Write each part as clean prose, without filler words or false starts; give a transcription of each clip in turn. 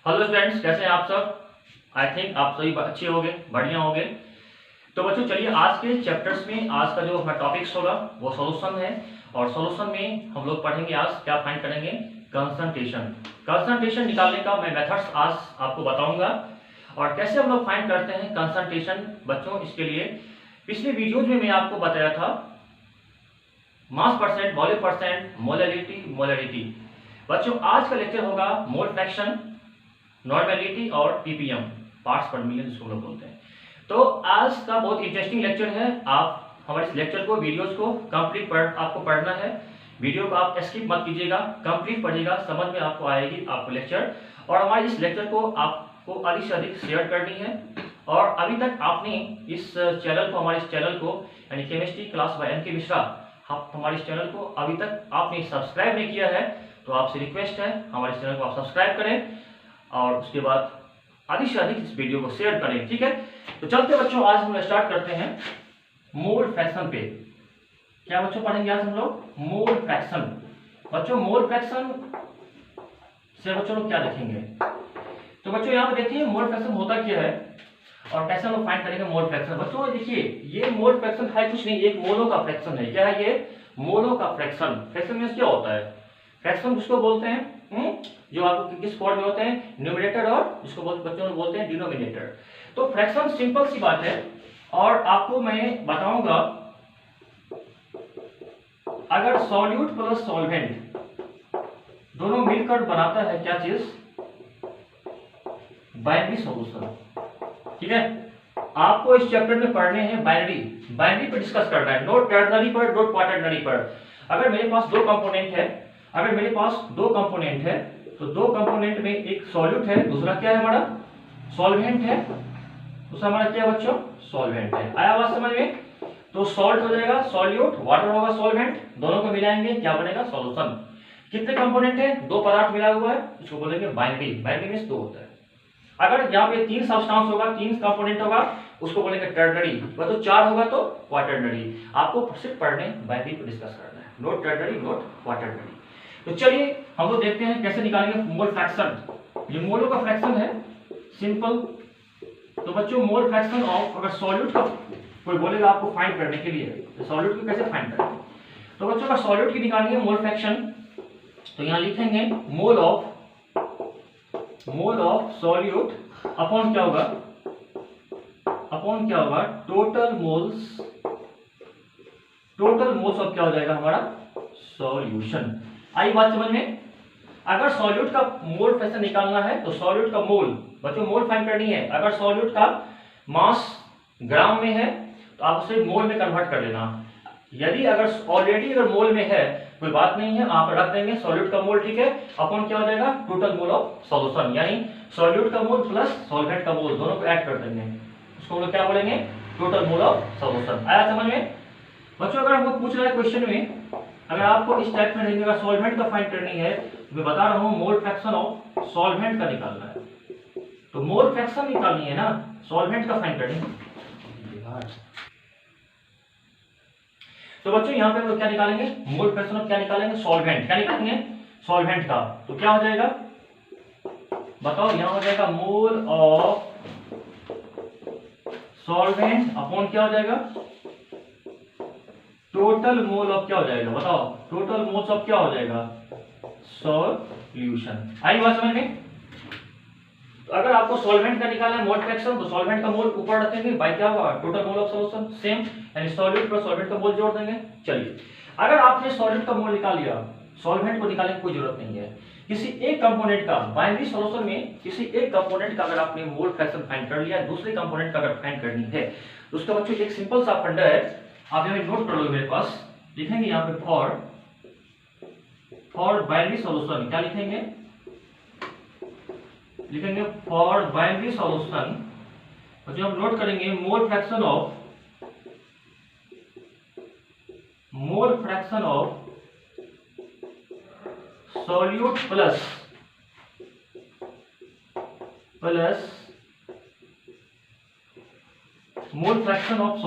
Hello students, कैसे हैं आप सब। आई थिंक आप सभी अच्छे होंगे, बढ़िया होंगे। तो बच्चों चलिए आज के चैप्टर्स में आज का जो हमारा टॉपिक्स होगा वो सॉल्यूशन है। और सॉल्यूशन में हम लोग पढ़ेंगे आज क्या फाइंड करेंगे, कंसंट्रेशन। कंसंट्रेशन निकालने का मैं मेथड्स आज आपको बताऊंगा और कैसे हम लोग फाइंड करते हैं कंसंट्रेशन। बच्चों इसके लिए पिछले वीडियोज में मैं आपको बताया था मास percent, volume percent, molality, molarity. बच्चों आज का लेक्चर होगा मोल फ्रैक्शन, नॉर्मेलिटी और पीपीएम, पार्ट्स पर मिलियन जिसको हम लोग बोलते हैं। तो आज का बहुत इंटरेस्टिंग लेक्चर है। आप हमारे इस लेक्चर को, वीडियोस को कंप्लीट आपको पढ़ना है। वीडियो को आप स्किप मत कीजिएगा, कंप्लीट पढ़िएगा, समझ में आपको आएगी आपको लेक्चर। और हमारे इस लेक्चर को आपको अधिक से अधिक शेयर करनी है। और अभी तक आपने इस चैनल को, हमारे इस चैनल को यानी केमिस्ट्री क्लास बाय एन के मिश्रा, आप हमारे इस चैनल को अभी तक आपने सब्सक्राइब नहीं किया है तो आपसे रिक्वेस्ट है हमारे चैनल को आप सब्सक्राइब करें और उसके बाद अधिक से अधिक इस वीडियो को शेयर करें। ठीक है, तो चलते बच्चों आज हम स्टार्ट करते हैं मोल फ्रैक्शन पे। क्या बच्चों पढ़ेंगे आज हम लोग, मोल फ्रैक्शन। बच्चों मोल फ्रैक्शन से बच्चों लोग क्या देखेंगे, तो बच्चों यहाँ पे देखिए मोल फ्रैक्शन होता क्या है और कैसे हम लोग फाइंड करेंगे मोल फ्रैक्शन। बच्चों देखिए ये मोल फ्रैक्शन है कुछ नहीं, एक मोलो का फ्रैक्शन है। क्या है ये, मोलो का फ्रैक्शन। फ्रैक्शन मींस क्या होता है, फ्रैक्शन किसको बोलते हैं, जो आपको किस फॉर्म में होते हैं, न्यूमरेटर और जिसको बच्चों लोग बोलते हैं डिनोमिनेटर। तो फ्रैक्शन सिंपल सी बात है और आपको मैं बताऊंगा अगर सॉल्यूट प्लस सॉल्वेंट दोनों मिलकर बनाता है क्या चीज, बाइनरी सॉल्यूशन। ठीक है, आपको इस चैप्टर में पढ़ने हैं बाइनरी, बाइनरी पर डिस्कस करना है, नोट टर्नरी पर, नोट क्वाटरनरी पर। अगर मेरे पास दो कंपोनेंट है, अगर मेरे पास दो कंपोनेंट है तो दो कंपोनेंट में एक सॉल्यूट है, दूसरा क्या है हमारा सॉल्वेंट है, दूसरा हमारा क्या बच्चों सॉल्वेंट है। आया बात समझ में। तो सॉल्ट हो जाएगा सॉल्यूट, वाटर होगा सॉल्वेंट, दोनों को मिलाएंगे क्या बनेगा सॉल्यूशन। कितने कंपोनेंट है, दो पदार्थ मिला हुआ है, इसको बोलेंगे बाइनरी। बाइनरी मींस दो होता है। अगर यहाँ पे तीन सब्सटेंस होगा, तीन कंपोनेंट होगा, उसको बोलेंगे टर्नरी। तो चार होगा तो क्वाटरनरी। आपको सिर्फ पढ़ने बाइनरी को डिस्कस करना है, नोट टर्नरी नोट क्वाटरनरी। तो चलिए हम लोग देखते हैं कैसे निकालेंगे मोल फ्रैक्शन। ये मोलों का फ्रैक्शन है सिंपल। तो बच्चों मोल फ्रैक्शन ऑफ, अगर सॉल्यूट का कोई बोलेगा आपको फाइंड करने के लिए तो सॉल्यूट को कैसे फाइंड करेंगे, तो बच्चों का सॉल्यूट की निकालनी है मोल फ्रैक्शन। तो यहां लिखेंगे मोल ऑफ सॉल्यूट अपॉन क्या होगा, अपॉन क्या होगा टोटल मोल्स ऑफ क्या हो जाएगा हमारा सॉल्यूशन। आई बात समझ में। अगर सॉल्यूट का मोल फ्रैक्शन निकालना है तो सॉल्यूट का मोल, बच्चों मोल फाइंड करनी है। अगर सॉल्यूट का मास ग्राम में है तो आप उसे मोल में कन्वर्ट कर लेना। यदि अगर ऑलरेडी अगर मोल में है कोई बात नहीं है, आप रख देंगे सॉल्यूट का मोल। ठीक है, अपॉन क्या हो जाएगा टोटल मोल ऑफ सॉल्यूशन, यानी सॉल्यूट का मोल प्लस सॉल्वेंट का मोल दोनों को ऐड कर देंगे, उसको हम लोग क्या बोलेंगे टोटल मोल ऑफ सॉल्यूशन। आया समझ में। बच्चों अगर हमको पूछ रहा है क्वेश्चन में, अगर आपको इस टाइप में रहेंगे, अगर सॉल्वेंट का फाइंड करनी है तो मैं बता रहा हूं मोल फ्रैक्शन ऑफ सॉल्वेंट का निकालना है। तो मोल फ्रैक्शन निकालनी है ना, सॉल्वेंट का फाइंड करनी है। तो बच्चों यहां पे हम लोग क्या निकालेंगे, मोल फ्रैक्शन ऑफ क्या निकालेंगे सॉल्वेंट। क्या निकालेंगे सॉल्वेंट का। तो क्या हो जाएगा बताओ, यहां हो जाएगा मोल ऑफ सॉल्वेंट अपॉन क्या हो जाएगा टोटल मोल ऑफ क्या हो जाएगा, बताओ टोटल मोल्स ऑफ क्या हो जाएगा सॉल्यूशन। आई बात समझ में। तो अगर आपको सॉल्वेंट का निकालना है मोल फ्रैक्शन तो सॉल्वेंट का मोल ऊपर रखेंगे, बाई क्या होगा total mole of solution same, यानी सॉल्यूट प्लस सॉल्वेंट का मोल जोड़ देंगे। चलिए अगर आपने सॉल्यूट का मोल निकाल लिया, सॉल्वेंट को निकालने की कोई जरूरत नहीं है। किसी एक कंपोनेंट का बाइनरी सॉल्यूशन में किसी एक कंपोनेंट का अगर आपने मोल फ्रैक्शन फाइंड कर लिया, दूसरे कंपोनेंट का अगर फाइंड करनी है तो उसका बच्चों एक सिंपल सा फंडा है, आप यहाँ नोट कर लो मेरे पास। लिखेंगे यहाँ पे फॉर बाइनरी सॉल्यूशन, क्या लिखेंगे लिखेंगे फॉर बाइनरी सॉल्यूशन। और जो हम नोट करेंगे mole fraction of solute plus mole fraction of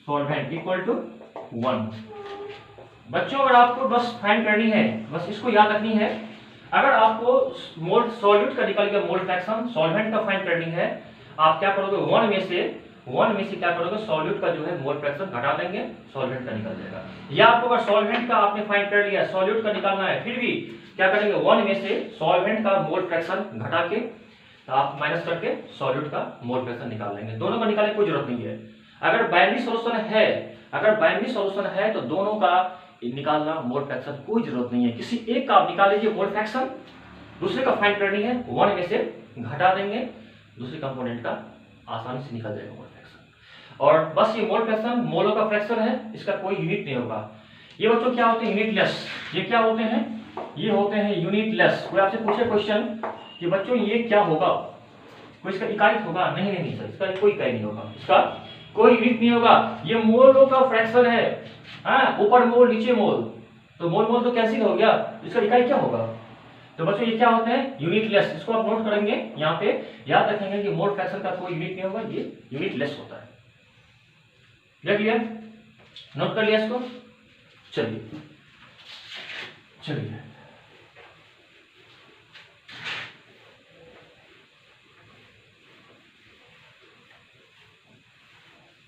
solvent equal to 1। बच्चों अगर आपको बस फाइंड करनी है, बस इसको याद रखनी है। अगर आपको मोल सॉल्यूट का निकाल के मोल फ्रैक्शन सॉल्वेंट का फाइंड करनी है, आप क्या करोगे, वन में से क्या करोगे, सॉल्यूट का जो है मोल फ्रैक्शन घटा देंगे, सॉल्वेंट का निकल जाएगा। या आपको अगर सॉल्वेंट का आपने फाइंड कर लिया, सॉल्यूट का निकालना है, फिर भी क्या करेंगे, वन में से सॉल्वेंट का मोल फ्रैक्शन घटा के तो आप माइनस करके सॉल्यूट का मोल फ्रैक्शन निकाल लेंगे। दोनों का निकालने की कोई जरूरत नहीं है। अगर बाइनरी सॉल्यूशन है तो दोनों का निकालना मोल फ्रैक्शन कोई जरूरत नहीं है। किसी एक का आप निकाल लीजिए मोल फ्रैक्शन, दूसरे का फाइंड करनी है, वन में से घटा देंगे, दूसरे कंपोनेंट का आसानी से निकल जाएगा मोल फ्रैक्शन। और बस ये मोल फ्रैक्शन मोलों का फ्रैक्शन है, इसका कोई यूनिट नहीं होगा। ये बच्चों क्या होते हैं, यूनिटलेस। ये क्या होते हैं, ये होते हैं यूनिटलेस। कोई आपसे पूछे क्वेश्चन कि बच्चों ये क्या होगा, कोई इसका इकाई होगा, नहीं नहीं सर, इसका कोई इकाई नहीं होगा, इसका कोई यूनिट नहीं होगा। ये मोलों का फ्रैक्शन है, ऊपर मोल नीचे मोल, तो मोल तो कैंसिल हो गया, इसका इकाई क्या होगा। तो बच्चों ये क्या होते हैं, यूनिटलेस। इसको आप नोट करेंगे, यहाँ पे याद रखेंगे कि मोल फ्रैक्शन का कोई यूनिट नहीं होगा, ये यूनिटलेस होता है। क्लियर, नोट कर लिया इसको। चलिए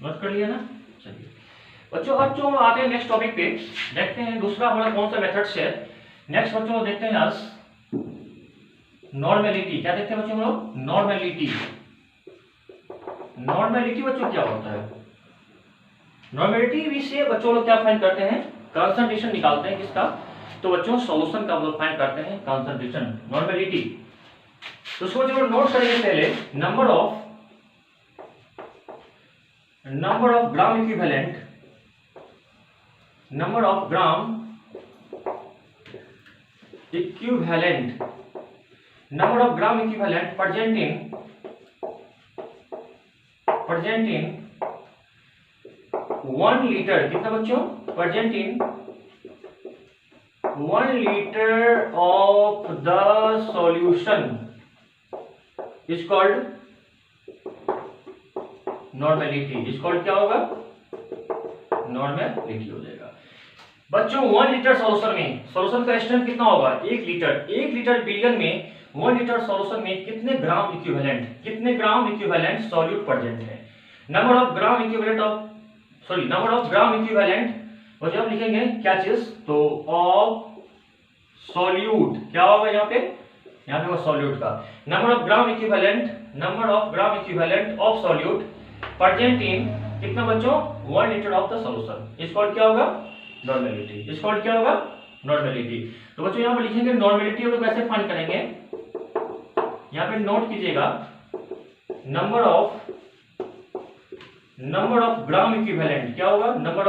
नोट कर लिया ना। चलिए बच्चों, अब जो आते हैं नेक्स्ट टॉपिक पे, देखते हैं दूसरा हमारा कौन सा मेथड्स है। नेक्स्ट बच्चों देखते हैं आज नॉर्मेलिटी। क्या देखते हैं बच्चों हम लोग, नॉर्मेलिटी बच्चों क्या होता है। नॉर्मेलिटी भी से बच्चों लोग क्या फाइंड करते हैं, कंसंट्रेशन निकालते हैं किसका, तो बच्चों सॉल्यूशन का हम लोग फाइंड करते हैं कंसंट्रेशन, नॉर्मेलिटी। तो उसको जो नोट करेंगे पहले, number of gram equivalent, number of gram equivalent present in 1 litre, कितना बच्चों, present in 1 liter of the solution is called normality. Is called क्या होगा, नॉर्मेलिटी हो जाएगा। बच्चों 1 लीटर सॉल्यूशन में, सॉल्यूशन का स्ट्रेंथ कितना होगा, 1 लीटर बिलियन में 1 लीटर सॉल्यूशन में कितने ग्राम इक्विवेलेंट सॉल्यूट प्रेजेंट है। नंबर ऑफ ग्राम इक्विवेलेंट और जब लिखेंगे क्या चीज, तो ऑफ सॉल्यूट क्या होगा, यहाँ पे होगा सॉल्यूट का number of gram equivalent of solute present in कितना बच्चों, 1 लीटर ऑफ द सॉल्यूशन। इस कॉल्ड क्या होगा, नॉर्मेलिटी। तो बच्चों यहाँ पर लिखेंगे नॉर्मेलिटी, और कैसे फाइंड करेंगे, यहाँ पे नोट कीजिएगा, नंबर ऑफ ग्राम इक्विवेलेंट क्या होगा, number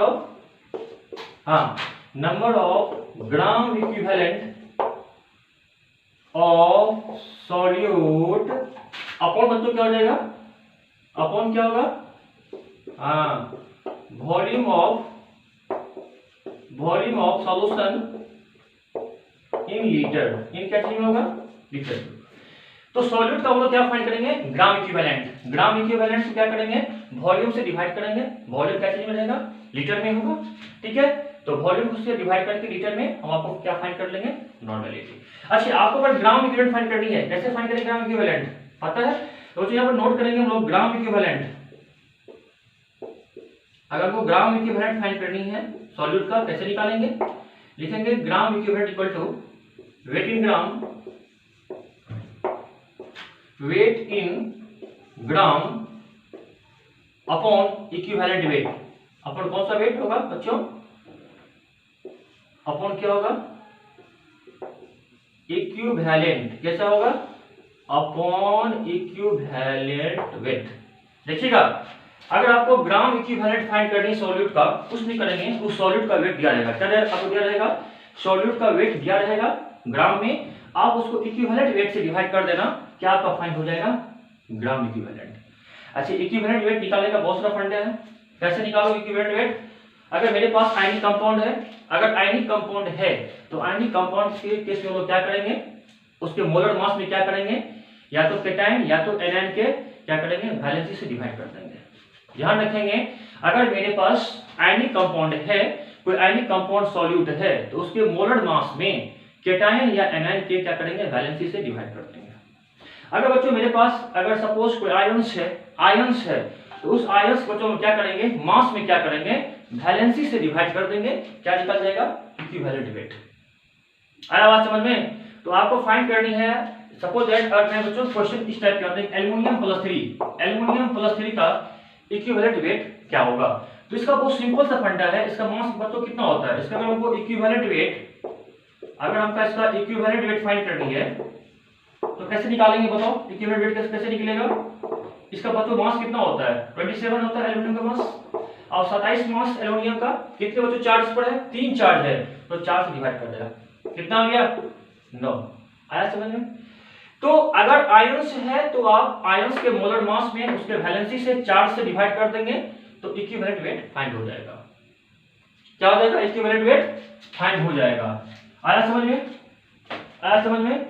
of gram equivalent of solute upon बच्चों क्या हो जाएगा, अपॉन क्या होगा, volume of solution in litre, in क्या चीज में होगा, लीटर। तो सॉल्यूट का हम लोग क्या फाइंड करेंगे, ग्राम इक्विवेलेंट से क्या करेंगे, वॉल्यूम से डिवाइड करेंगे। वॉल्यूम क्या चीज में रहेगा, लीटर में होगा, ठीक है। तो वॉल्यूम से डिवाइड करके लीटर में हम आपको क्या फाइंड कर लेंगे, नॉर्मेलिटी। अच्छा, आपको अगर ग्राम इक्विवेलेंट फाइंड करनी है, कैसे फाइंड करेंगे ग्राम इक्विवेलेंट, पता है। तो यहाँ पर नोट करेंगे हम लोग ग्राम इक्विवेलेंट। अगर आपको ग्राम इक्विवेलेंट फाइंड करनी है सॉल्यूट का, कैसे निकालेंगे, लिखेंगे gram equivalent equal to weight in gram upon equivalent weight. Upon कौन सा वेट होगा बच्चों, अपॉन क्या होगा, इक्विवेलेंट, कैसा होगा, अपॉन इक्विवेलेंट वेट। देखिएगा, अगर आपको ग्राम इक्विवेलेंट फाइंड करनी सॉल्यूट का, कुछ नहीं करेंगे, उस सॉल्यूट का वेट दिया रहेगा, क्या आपको दिया रहेगा, सॉल्यूट का वेट दिया रहेगा ग्राम में, आप उसको इक्विवेलेंट वेट से डिवाइड कर देना, क्या आपका फाइंड हो जाएगा, ग्राम इक्विवेलेंट। अच्छा, इक्विवेलेंट वेट निकालने का बहुत सारा फंडा है, कैसे निकालो इक्विवेलेंट वेट। अगर मेरे पास आयनिक कंपाउंड है, अगर आयनिक कंपाउंड है तो आयनिक कंपाउंड के केस में हम लोग क्या करेंगे, उसके मोलर मास में क्या करेंगे, या तो केटायन या तो एनायन के क्या करेंगे, वैलेंसी से डिवाइड कर देंगे। ध्यान रखेंगे, अगर मेरे पास आयनिक कंपाउंड है, कोई आयनिक कंपाउंड सॉल्यूट है, तो उसके मोलर मास में केटायन या एनायन के क्या करेंगे, वैलेंसी से डिवाइड कर देंगे। अगर बच्चों मेरे पास अगर सपोज कोई आयंस है तो उस आयंस को बच्चों क्या करेंगे, मास में क्या करेंगे, वैलेंसी से डिवाइड कर देंगे, क्या निकल जाएगा, इक्विवेलेंट वेट। आया बात समझ में? तो आपको फाइंड करनी है, सपोज दैट मैं बच्चों क्वेश्चन इस टाइप के आते हैं, एल्युमिनियम प्लस 3 का इक्विवेलेंट वेट क्या होगा। तो इसका बहुत सिंपल सा फंडा है, इसका मास बच्चों कितना होता है, इसका अगर हमको इक्विवेलेंट वेट, अगर हमका इसका इक्विवेलेंट वेट फाइंड करनी है तो कैसे निकालेंगे बताओ, इक्विवेलेंट वेट कैसे निकलेगा। इसका बच्चों मास कितना होता है, 27 होता है एल्युमिनियम का मास, और 27 मास एल्युमिनियम का, कितने बच्चों चार्ज पर है, 3 चार्ज है, तो 4 से डिवाइड कर देगा, कितना हो गया, 9। आया समझ में? तो अगर आयंस है तो आप आयंस के मोलर मास में उसके वैलेंसी से 4 से डिवाइड कर देंगे तो इक्विवेलेंट वेट फाइंड हो जाएगा। क्या हो जाएगा, इक्विवेलेंट वेट फाइंड हो जाएगा। आया समझ में? आया समझ में?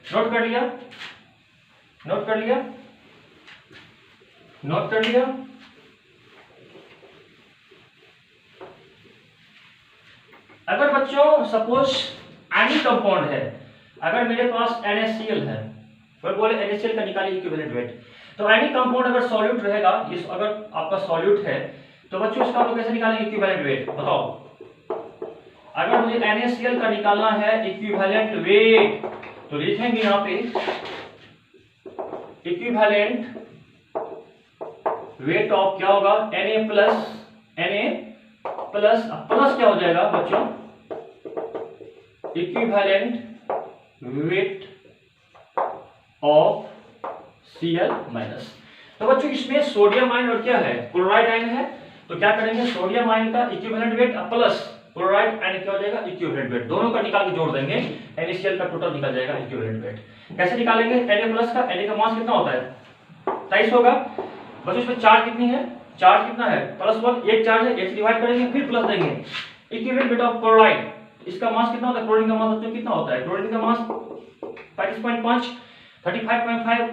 नोट कर लिया, नोट कर लिया, नोट कर लिया। अगर बच्चों सपोज एनी कंपाउंड है, अगर मेरे पास NaCl है, फिर बोले NaCl का निकालिए इक्विवेलेंट वेट, तो एनी कंपाउंड अगर सॉल्यूट रहेगा, इस अगर आपका सॉल्यूट है तो बच्चों इसका हम लोग कैसे निकालेंगे इक्विवेलेंट वेट, बताओ। अगर मुझे NaCl का निकालना है इक्विवेलेंट वेट तो लिखेंगे यहां पे इक्विवेलेंट वेट ऑफ क्या होगा, Na प्लस क्या हो जाएगा बच्चों, equivalent weight of Cl minus. तो बच्चों इसमें सोडियम आयन और क्या है, क्लोराइड आयन है, तो क्या करेंगे, सोडियम आयन का equivalent weight plus chloride ion क्या हो जाएगा, इक्विवेलेंट वेट, दोनों का निकाल के जोड़ देंगे, NaCl का टोटल निकल जाएगा इक्विवेलेंट वेट। कैसे निकालेंगे, Na प्लस का, Na का मास कितना होता है, 23 होगा। बच्चों इसमें चार्ज कितनी है, चार्ज कितना है, +1, एक चार्ज है, एक से डिवाइड करेंगे फिर प्लस देंगे, इक्विवेलेंट वेट ऑफ क्लोराइड, इसका मास कितना होता है, क्लोरीन का मास बच्चों कितना होता है, क्लोरीन का मास 35.5 35.5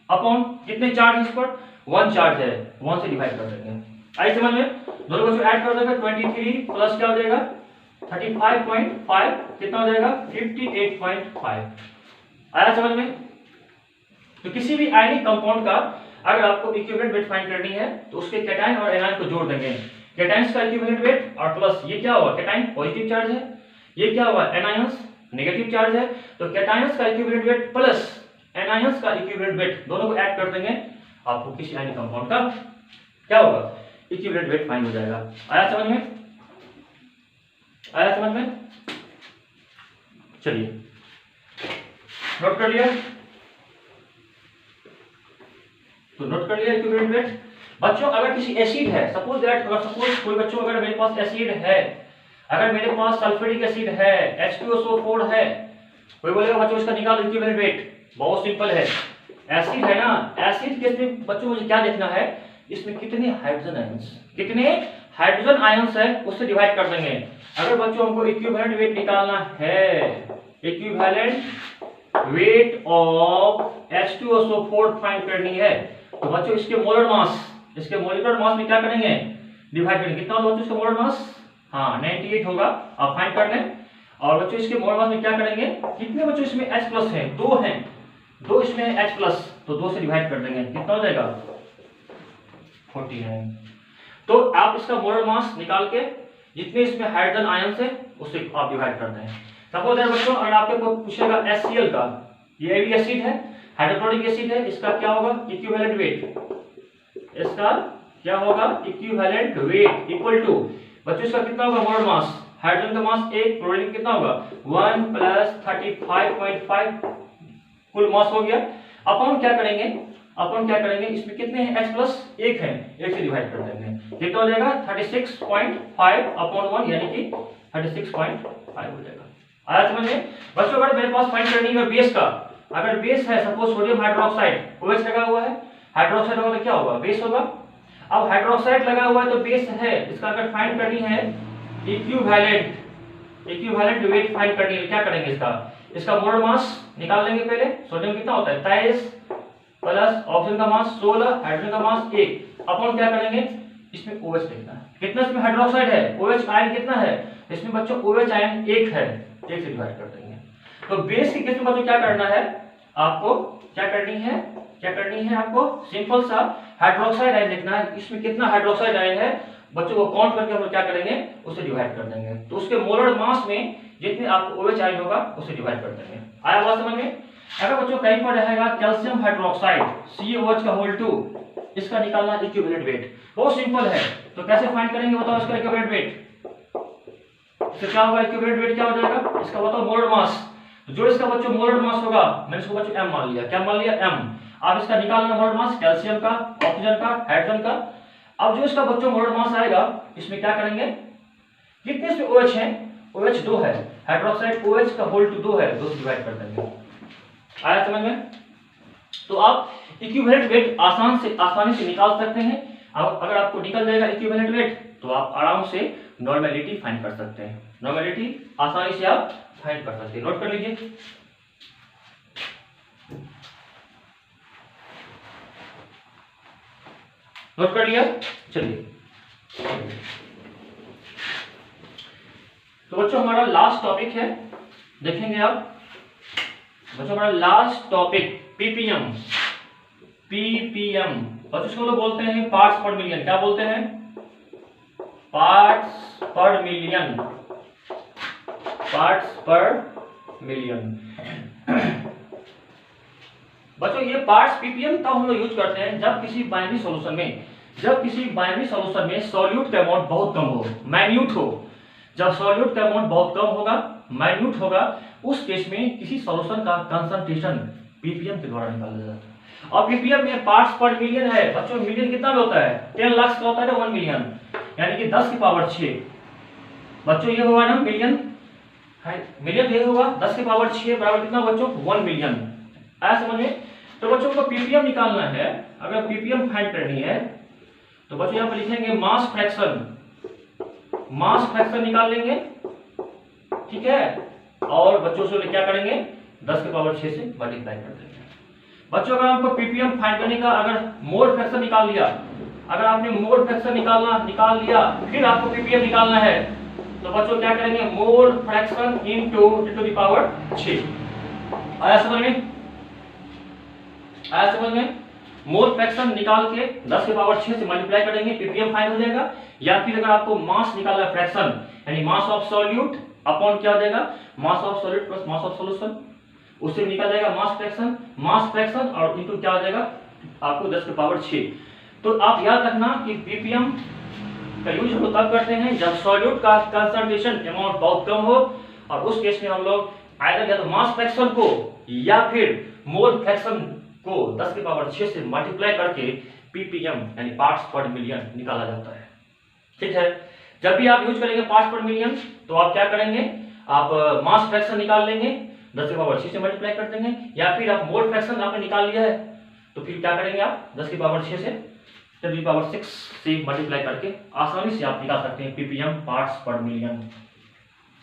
अपॉन कितने चार्ज इस पर, 1 चार्ज है, 1 से डिवाइड कर देंगे। आई समझ में? दोनों बच्चों ऐड कर देंगे, 23 प्लस क्या हो जाएगा 35.5 कितना हो जाएगा 58.5। आया समझ में? तो किसी भी आयनिक कंपाउंड का अगर आपको इक्विवेलेंट वेट फाइंड करनी है तो उसके कैटायन और एनायन को जोड़ देंगे, कैटायंस का इक्विवेलेंट वेट और प्लस ये क्या होगा, कैटायन पॉजिटिव चार्ज है, ये क्या होगा एनायंस नेगेटिव चार्ज है, तो कैटायंस का इक्विवेलेंट वेट प्लस एनायंस का इक्विवेलेंट वेट दोनों को ऐड कर देंगे, आपको किसी आयनिक कंपाउंड का क्या होगा, इक्विवेलेंट वेट फाइंड हो जाएगा। आया समझ में? आया समझ में? चलिए नोट कर लिया, तो नोट कर लिया इक्विवेलेंट वेट। बच्चों अगर किसी एसिड है, सपोज दैट अगर सपोज कोई बच्चों अगर मेरे पास एसिड है, अगर मेरे पास सल्फ्यूरिक एसिड है, H2SO4 है, कोई बोलेगा बच्चों इसका निकालो इक्विवेलेंट वेट, बहुत सिंपल है, एसिड है ना, एसिड के इसमें बच्चों मुझे क्या देखना है, इसमें कितने हाइड्रोजन आयंस, कितने हाइड्रोजन आयंस है उससे डिवाइड कर देंगे। अगर बच्चों हमको इक्विवेलेंट वेट निकालना है, equivalent weight of H2SO4 find करनी है, तो बच्चों इसके मोलर मास, इसके मोलिकुलर मास में क्या करेंगे, डिवाइड करेंगे, कितना होगा बच्चों इसका मोलर मास, हाँ 98 होगा, आप फाइंड कर लें। और बच्चों इसके मोलर मास में क्या करेंगे, कितने बच्चों इसमें H प्लस है, 2 हैं, 2 इसमें H प्लस, तो 2 से डिवाइड कर देंगे, कितना हो जाएगा 49। तो आप इसका मोलर मास निकाल के जितने इसमें हाइड्रोजन आयंस है उससे आप डिवाइड कर दें। सपोज दैट बच्चों अगर आपके को पूछेगा HCl का, ये भी एसिड है, हाइड्रोक्लोरिक एसिड है, इसका क्या होगा इक्विवेलेंट वेट, इसका क्या होगा इक्विवेलेंट वेट इक्वल टू बच्चों इसका कितना होगा मोलर मास, हाइड्रोजन का मास 1, क्लोरीन कितना होगा 1 प्लस 35.5 कुल मास हो गया। अपन क्या करेंगे, अपन क्या करेंगे, इसमें कितने हैं H प्लस 1 है, 1 से डिवाइड कर देंगे, कितना हो जाएगा 36.5 अपॉन 1 यानी कि 36.5 हो जाएगा। आया समझ में? बच्चों अगर मेरे पास फाइंड करनी है बेस का, अगर बेस है सपोज सोडियम हाइड्रोक्साइड, OH लगा हुआ है, हाइड्रोक्साइड होगा तो क्या होगा बेस होगा। अब हाइड्रोक्साइड लगा हुआ है तो बेस है, इसका अगर फाइंड करनी है इक्विवेलेंट वेट फाइंड करनी है, क्या करेंगे इसका मोलर मास निकाल लेंगे। पहले सोडियम कितना होता है 23 प्लस ऑक्सीजन का मास 16, हाइड्रोजन का मास 1 अपन क्या करेंगे, इसमें OH लिखना है, कितना इसमें हाइड्रोक्साइड है, OH आयन कितना है, इसमें बच्चों OH आयन 1 है, 1 से डिवाइड कर देंगे। तो बेस के केस में बच्चों क्या करना है, आपको क्या करनी है आपको सिंपल सा हाइड्रोक्साइड आयन लिखना है। इसमें कितना हाइड्रोक्साइड आयन है बच्चों को काउंट करके हम लोग क्या करेंगे, उसे डिवाइड कर देंगे। तो उसके मोलर मास में जितने आपको OH आयन होगा उसे डिवाइड कर देंगे। आया बात समझ में? अगर बच्चों कहीं पर रहेगा कैल्शियम हाइड्रोक्साइड CaOH का होल 2, इसका निकालना इक्विवेलेंट वेट बहुत सिंपल है। तो कैसे फाइंड करेंगे बताओ इसका इक्विवेलेंट वेट? इसका क्या होगा, इक्विवेलेंट वेट क्या हो जाएगा इसका बताओ, मोलर मास। जो इसका बच्चों मोलर मास होगा, मैंने इसको बच्चों m मान लिया। क्या मान लिया? m। अब इसका निकालना मोलर मास कैल्शियम का, ऑक्सीजन का, हाइड्रोजन का। अब जो इसका बच्चों मोलर मास आएगा इसमें क्या करेंगे, कितने इसमें OH है, OH 2 है, हाइड्रोक्साइड OH का होल 2 है, 2 से डिवाइड कर देंगे। आया समझ में? तो आप इक्विवेलेंट वेट आसानी से निकाल सकते हैं। अब अगर आपको निकल जाएगा इक्विवेलेंट वेट तो आप आराम से नॉर्मेलिटी फाइंड कर सकते हैं। नॉर्मेलिटी आसानी से आप फाइंड कर सकते हैं। नोट कर लीजिए। नोट कर लिया? चलिए तो बच्चों हमारा लास्ट टॉपिक है, देखेंगे आप बच्चों हमारा लास्ट टॉपिक पीपीएम बच्चों इसको लोग बोलते हैं पार्ट्स पर मिलियन। क्या बोलते हैं? पार्ट्स पर मिलियन, पार्ट्स पर मिलियन। बच्चों ये पार्ट्स पीपीएम तब हम लोग यूज करते हैं जब किसी बाइनरी सॉल्यूशन में सॉल्यूट का अमाउंट बहुत कम हो, माइन्यूट हो। जब सॉल्यूट का अमाउंट बहुत कम होगा, माइन्यूट होगा, उस केस में किसी सॉल्यूशन का कंसंट्रेशन पीपीएम के द्वारा निकाला जाता है। और पीपीएम में पार्ट्स पर मिलियन है बच्चों, मिलियन कितना में होता है? 10 लाख का होता है 1 मिलियन, यानी कि 10 की पावर 6 बच्चों ये होगा ना मिलियन, मिलियन ये होगा 10 की पावर 6 बराबर कितना बच्चों? 1 मिलियन। आया समझ में? तो बच्चों को पीपीएम निकालना है। अगर पीपीएम फाइंड करनी है तो बच्चों यहां पर लिखेंगे मास फ्रैक्शन निकाल लेंगे, ठीक है। और बच्चों से क्या करेंगे, 10 की पावर 6 से मल्टीप्लाई कर देंगे। बच्चों अगर आपको पीपीएम फाइंड करने का अगर मोल फ्रैक्शन निकाल लिया, अगर आपने मोल फ्रैक्शन निकाल लिया फिर आपको पीपीएम निकालना है तो बच्चों क्या करेंगे, mole fraction into 10 to the power 6। आया समझ में? आया समझ में? मोल फ्रैक्शन निकाल के 10 की पावर 6 से मल्टीप्लाई करेंगे, पीपीएम फाइंड हो जाएगा। या फिर अगर आपको मास निकालना है फ्रैक्शन, यानी मास ऑफ सॉल्यूट अपॉन क्या हो जाएगा, mass of solute plus mass of solution, उससे निकल जाएगा मास फ्रैक्शन और इनटू क्या हो जाएगा आपको 10 की पावर 6। तो आप याद रखना कि पीपीएम का यूज हम लोग तब करते हैं जब सॉल्यूट का कंसंट्रेशन अमाउंट बहुत कम हो, और उस केस में हम लोग आइदर या तो मास फ्रैक्शन को या फिर मोल फ्रैक्शन को 10 की पावर 6 से मल्टीप्लाई करके पीपीएम यानी पार्ट्स पर मिलियन निकाला जाता है। ठीक है, जब भी आप यूज करेंगे पार्ट्स पर मिलियन तो आप क्या करेंगे, आप मास फ्रैक्शन निकाल लेंगे, 10 की पावर 6 से मल्टीप्लाई कर देंगे, या फिर आप मोल फ्रैक्शन आपने निकाल लिया है तो फिर क्या करेंगे, आप 10 की पावर 6 से 10 की पावर 6 से मल्टीप्लाई करके आसानी से आप निकाल सकते हैं पीपीएम पार्ट्स पर मिलियन।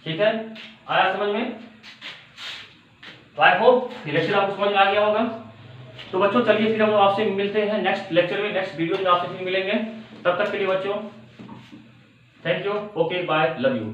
ठीक है, आया समझ में? आई होप ये लेक्चर आपको समझ में आ गया होगा। तो बच्चों चलिए फिर हम लोग आपसे मिलते हैं नेक्स्ट लेक्चर में, नेक्स्ट वीडियो में आपसे फिर मिलेंगे। तब तक के लिए बच्चों thank you, okay bye, love you.